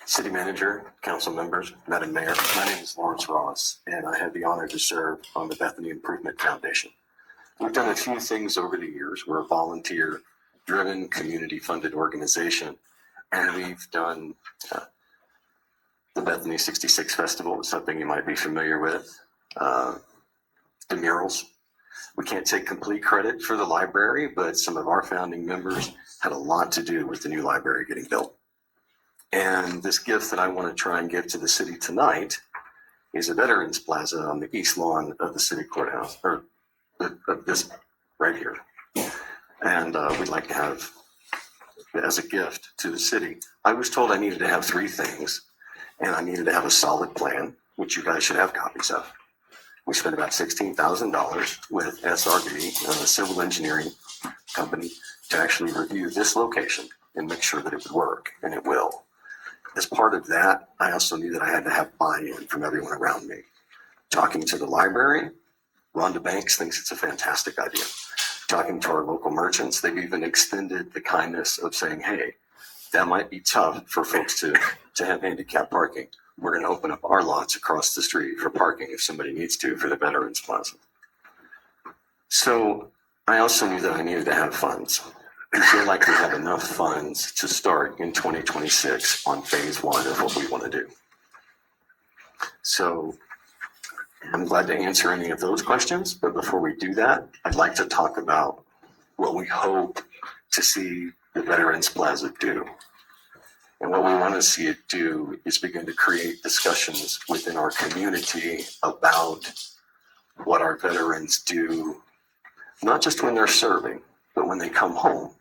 City Manager, council members, Madam Mayor, my name is Lawrence Ross, and I have the honor to serve on the Bethany Improvement Foundation. We've done a few things over the years. We're a volunteer-driven, community-funded organization, and we've done the Bethany 66 Festival, is something you might be familiar with, the murals. We can't take complete credit for the library, but some of our founding members had a lot to do with the new library getting built. And this gift that I want to try and give to the city tonight is a Veterans Plaza on the east lawn of the city courthouse, or of this right here. And we'd like to have, as a gift to the city, I was told I needed to have three things, and I needed to have a solid plan, which you guys should have copies of. We spent about $16,000 with SRB, a civil engineering company, to actually review this location and make sure that it would work, and it will. As part of that, I also knew that I had to have buy-in from everyone around me. Talking to the library, Rhonda Banks thinks it's a fantastic idea. Talking to our local merchants, they've even extended the kindness of saying, hey, that might be tough for folks to have handicap parking. We're going to open up our lots across the street for parking if somebody needs to for the Veterans Plaza. So I also knew that I needed to have funds. We feel like we have enough funds to start in 2026 on phase one of what we want to do. So I'm glad to answer any of those questions, but before we do that, I'd like to talk about what we hope to see the Veterans Plaza do. And what we want to see it do is begin to create discussions within our community about what our veterans do, not just when they're serving, but when they come home,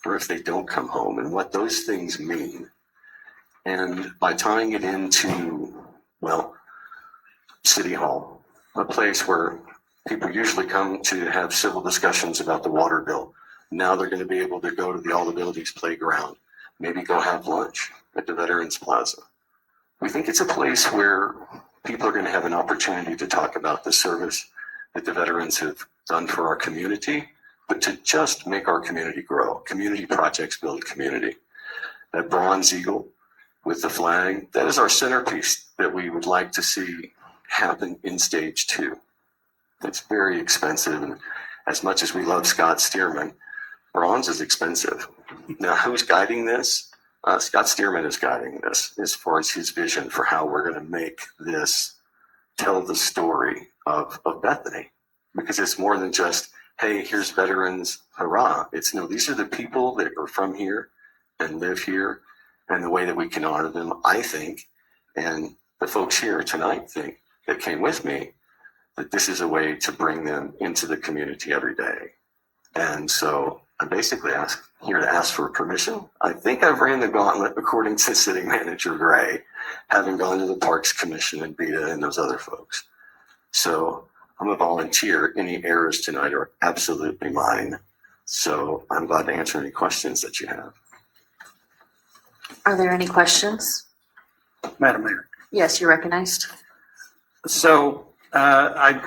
or if they don't come home, and what those things mean. And by tying it into, well, City Hall, a place where people usually come to have civil discussions about the water bill. Now they're going to be able to go to the All Abilities Playground, maybe go have lunch at the Veterans Plaza. We think it's a place where people are going to have an opportunity to talk about the service that the veterans have done for our community, but to just make our community grow. Community projects build community. That bronze eagle with the flag, that is our centerpiece that we would like to see happen in stage 2. It's very expensive, and as much as we love Scott Stearman, bronze is expensive. Now, who's guiding this? Scott Stearman is guiding this as far as his vision for how we're going to make this tell the story of Bethany. Because it's more than just, hey, here's veterans, hurrah. It's no, these are the people that are from here and live here, and the way that we can honor them, I think, and the folks here tonight think, that came with me, that this is a way to bring them into the community every day. And so I'm basically here to ask for permission. I think I've ran the gauntlet according to City Manager Gray, having gone to the Parks Commission and BIF and those other folks. So I'm a volunteer. Any errors tonight are absolutely mine. So I'm glad to answer any questions that you have. Are there any questions? Madam Mayor. Yes, you're recognized. So I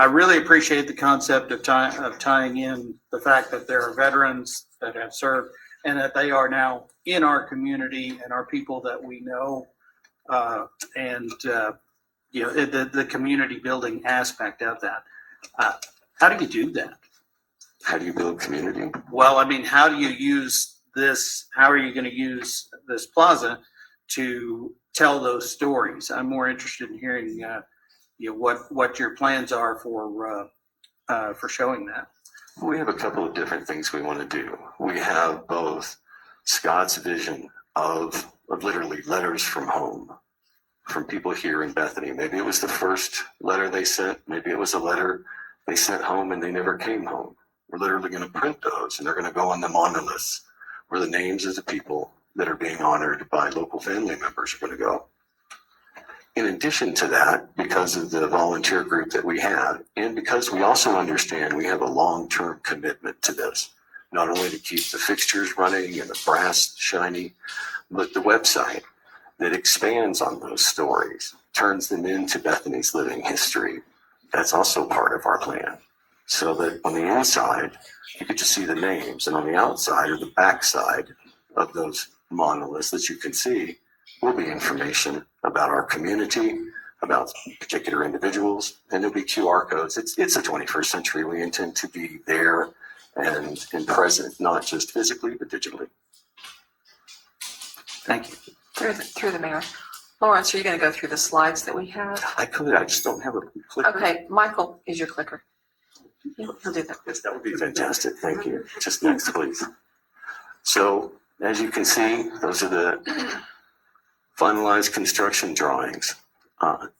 really appreciate the concept of tying in the fact that there are veterans that have served and that they are now in our community and are people that we know, you know, the community building aspect of that. How do you do that? How do you build community? Well, I mean, how do you use this? How are you going to use this plaza to tell those stories? I'm more interested in hearing, you know, what your plans are for showing that. We have a couple of different things we want to do. We have both Scott's vision of literally letters from home, from people here in Bethany. Maybe it was the first letter they sent. Maybe it was a letter they sent home and they never came home. We're literally going to print those, and they're going to go on the monoliths where the names of the people that are being honored by local family members are going to go. In addition to that, because of the volunteer group that we have, and because we also understand we have a long-term commitment to this, not only to keep the fixtures running and the brass shiny, but the website that expands on those stories, turns them into Bethany's living history. That's also part of our plan. So that on the inside, you could just see the names, and on the outside or the backside of those monoliths that you can see will be information about our community, about particular individuals, and there'll be QR codes. It's the 21st century. We intend to be there and present, not just physically, but digitally. Thank you. Through the mayor. Lawrence, are you going to go through the slides that we have? I just don't have a clicker. Okay, Michael is your clicker. He'll do that. Yes, that would be fantastic. Thank you. Just next, please. So as you can see, those are the finalized construction drawings.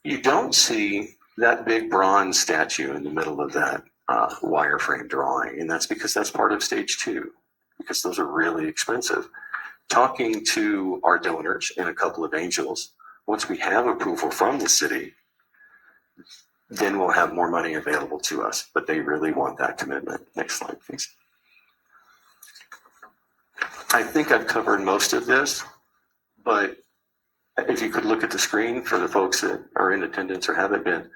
You don't see that big bronze statue in the middle of that wireframe drawing, and that's because that's part of stage 2, because those are really expensive. Talking to our donors and a couple of angels, once we have approval from the city, then we'll have more money available to us, but they really want that commitment. Next slide, please. I think I've covered most of this, but if you could look at the screen for the folks that are in attendance or haven't been,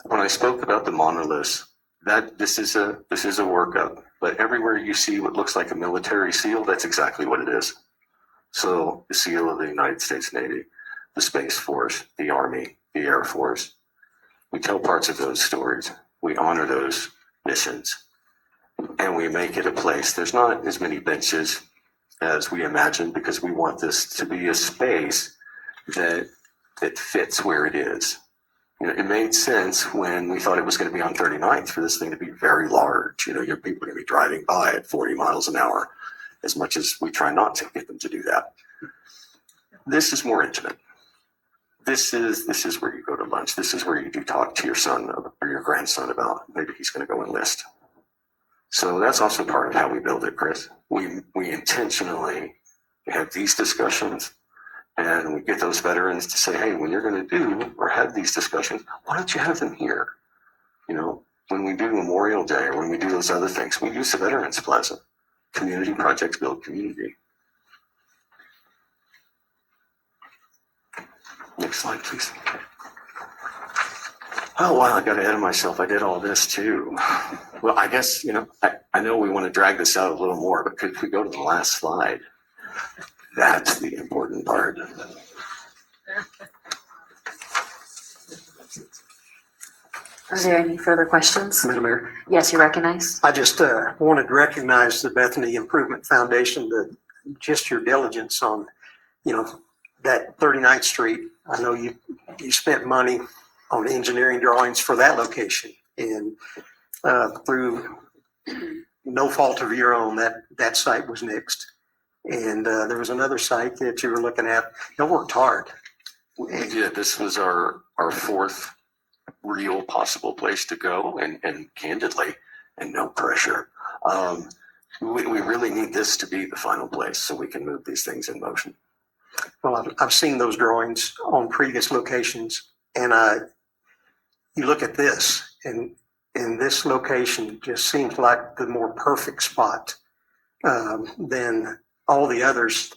when I spoke about the monoliths, this is a workup, but everywhere you see what looks like a military seal, that's exactly what it is. So the seal of the United States Navy, the Space Force, the Army, the Air Force. We tell parts of those stories. We honor those missions, and we make it a place. There's not as many benches as we imagined, because we want this to be a space that fits where it is. You know, it made sense when we thought it was going to be on 39th for this thing to be very large. You know, your people are going to be driving by at 40 miles an hour, as much as we try not to get them to do that. This is more intimate. This is where you go to lunch. This is where you do talk to your son or your grandson about maybe he's going to go enlist. So that's also part of how we build it, Chris. We intentionally have these discussions, and we get those veterans to say, hey, when you're going to do or have these discussions, why don't you have them here? You know, when we do Memorial Day or when we do those other things, we use the Veterans Plaza. Community projects build community. Next slide, please. Oh, wow, I got ahead of myself. I did all this too. Well, I guess, you know, I know we want to drag this out a little more, but could we go to the last slide? That's the important part. Are there any further questions? Madam Mayor, Yes, you're recognized. I just wanted to recognize the Bethany Improvement Foundation, just your diligence on, you know, that 39th Street. I know you spent money on engineering drawings for that location, and through no fault of your own, that site was nixed. And there was another site that you were looking at. You worked hard. We did. This was our fourth real possible place to go, and candidly, and no pressure. We really need this to be the final place so we can move these things in motion. Well, I've seen those drawings on previous locations, and you look at this, and this location just seems like the more perfect spot than all the others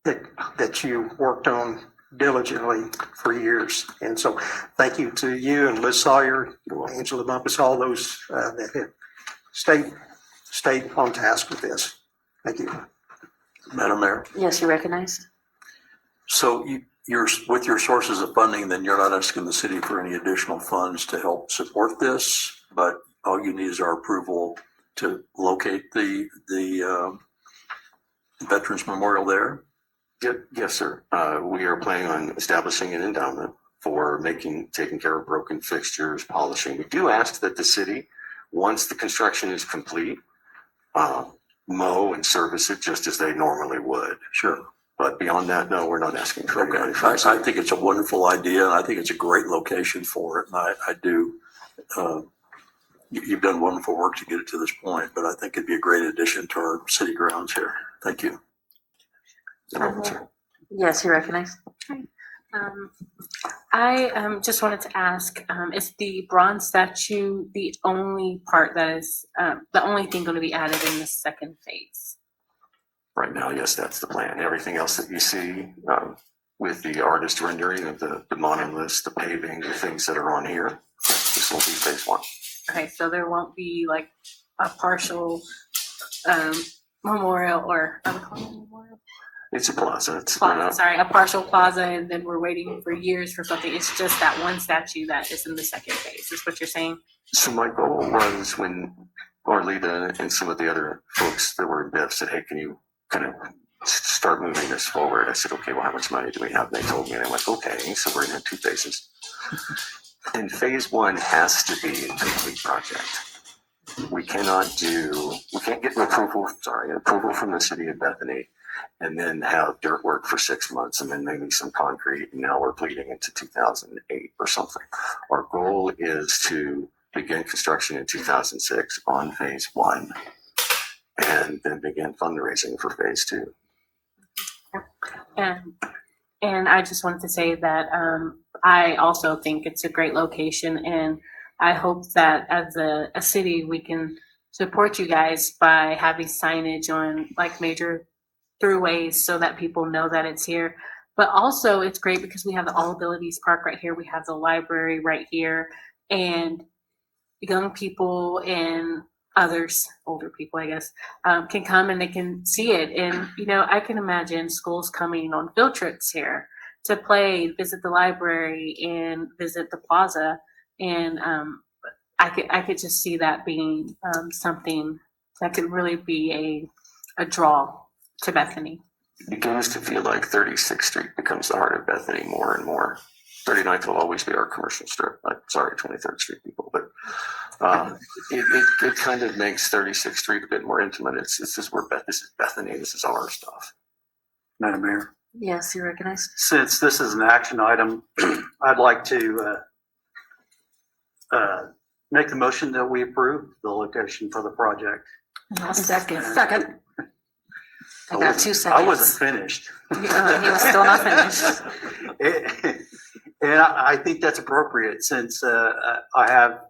that you worked on diligently for years. And so thank you to you and Liz Sawyer, Angela Bumpus, all those that have stayed on task with this. Thank you. Madam Mayor, Yes, you're recognized. so you're with your sources of funding, then you're not asking the city for any additional funds to help support this, but all you need is our approval to locate the Veterans Memorial there? Yes, sir. We are planning on establishing an endowment for taking care of broken fixtures, polishing. We do ask that the city, once the construction is complete, mow and service it just as they normally would. Sure. But beyond that, no, we're not asking for Okay. any money. I think it's a wonderful idea, and I think it's a great location for it, and I do. You've done wonderful work to get it to this point, but I think it'd be a great addition to our city grounds here. Thank you. Yes, you're recognized. I just wanted to ask, is the bronze statue the only part that is, the only thing going to be added in the second phase? Right now, yes, that's the plan. Everything else that you see with the artist rendering of the monoliths, the paving, the things that are on here, this will be phase 1. Okay, so there won't be like a partial memorial, or I would call it a memorial? It's a plaza. It's not Plaza, sorry, a partial plaza, and then we're waiting for years for something. It's just that one statue that is in the second phase, is what you're saying? So my goal was when Arlita and some of the other folks that were in BIF said, hey, can you kind of start moving this forward? I said, okay, well, how much money do we have? And they told me, and I went, okay, so we're in 2 phases. And phase 1 has to be a complete project. We can't get approval from the city of Bethany and then have dirt work for 6 months and then maybe some concrete. And now we're bleeding into 2008 or something. Our goal is to begin construction in 2006 on phase 1 and then begin fundraising for phase 2. And I just wanted to say that I also think it's a great location, and I hope that as a city we can support you guys by having signage on like major throughways so that people know that it's here. But also it's great because we have the All Abilities Park right here. We have the library right here, and young people and others, older people, I guess, can come and they can see it. And, you know, I can imagine schools coming on field trips here to play, visit the library and visit the plaza. And I could just see that being something that could really be a draw to Bethany. It begins to feel like 36th Street becomes the heart of Bethany more and more. 39th will always be our commercial strip. Sorry, 23rd Street people, but it kind of makes 36th Street a bit more intimate. This is Bethany. This is our stuff. Madam Mayor, Yes, you recognized? since this is an action item, I'd like to make the motion that we approve the location for the project. Second. I I got wasn't- 2 seconds. I wasn't finished. He was still not finished. And I think that's appropriate since I have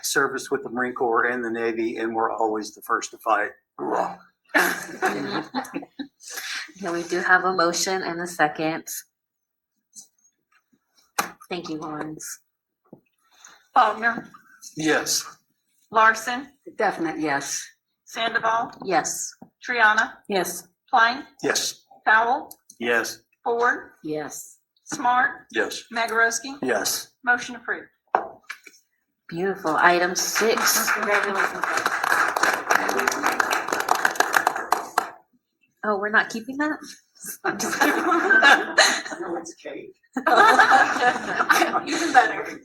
service with the Marine Corps and the Navy, and we're always the first to fight. Raw. Okay, we do have a motion and a second. Thank you, Lawrence. Faulkner, Yes. Larson, Definite yes. Sandoval, Yes. Triana, Yes. Klein, Yes. Powell, Yes. Ford, Yes. Smart, Yes. Megarowski. Yes. Motion approved. Beautiful. Item 6. Congratulations. Oh, we're not keeping that? No, it's cake. Even better.